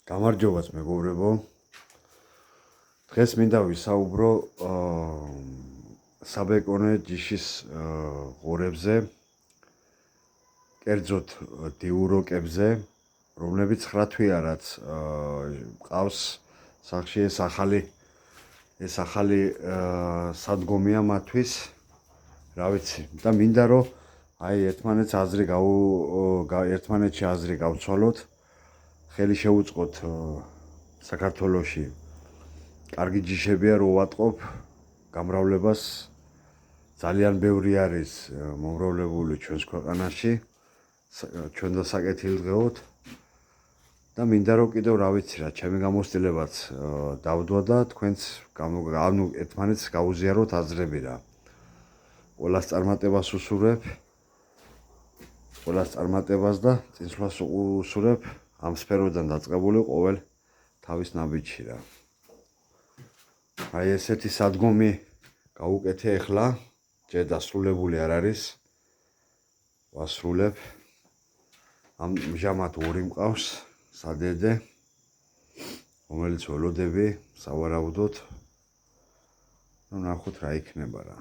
გამარჯობათ მეგობრებო. დღეს მინდა ვისაუბრო საბეკონე ჯიშის ღორებზე, კერძოდ დიუროკებზე, რომლებიც 9 თვიანაც ყავს სახში ეს ახალი სადგომია მათთვის, რა ვიცი, და მინდა რომ ერთმანეთში აზრი გავცვალოთ, ხელი შევუწყოთ საქართველოში კარგი ჯიშებია რო ვატყობ, გამრავლებას ძალიან ბევრი არის მომრავლებული ჩვენს ქვეყანაში, ჩვენ დასაკეთილდღეოდ და მინდა რომ კიდევ რა ვიცი რა, ჩემი გამოცდილებაც დავდვა და თქვენც ერთმანეთს გაუზიაროთ აზრები რა. ყველას წარმატებას უსურვებ, ყველას წარმატებას და წინსვლას უსურვებ ამ სფეროდან დაწყებული ყოველ თავის ნაბიჯში რა. ესეთი სადგომი გავუკეთე ახლა, ჯერ დასრულებული არ არის, ვასრულებ. ამჟამად 2 მყავს სადედე, რომელიც ველოდები სავარაუდოდ, ნახოთ რა იქნება რა.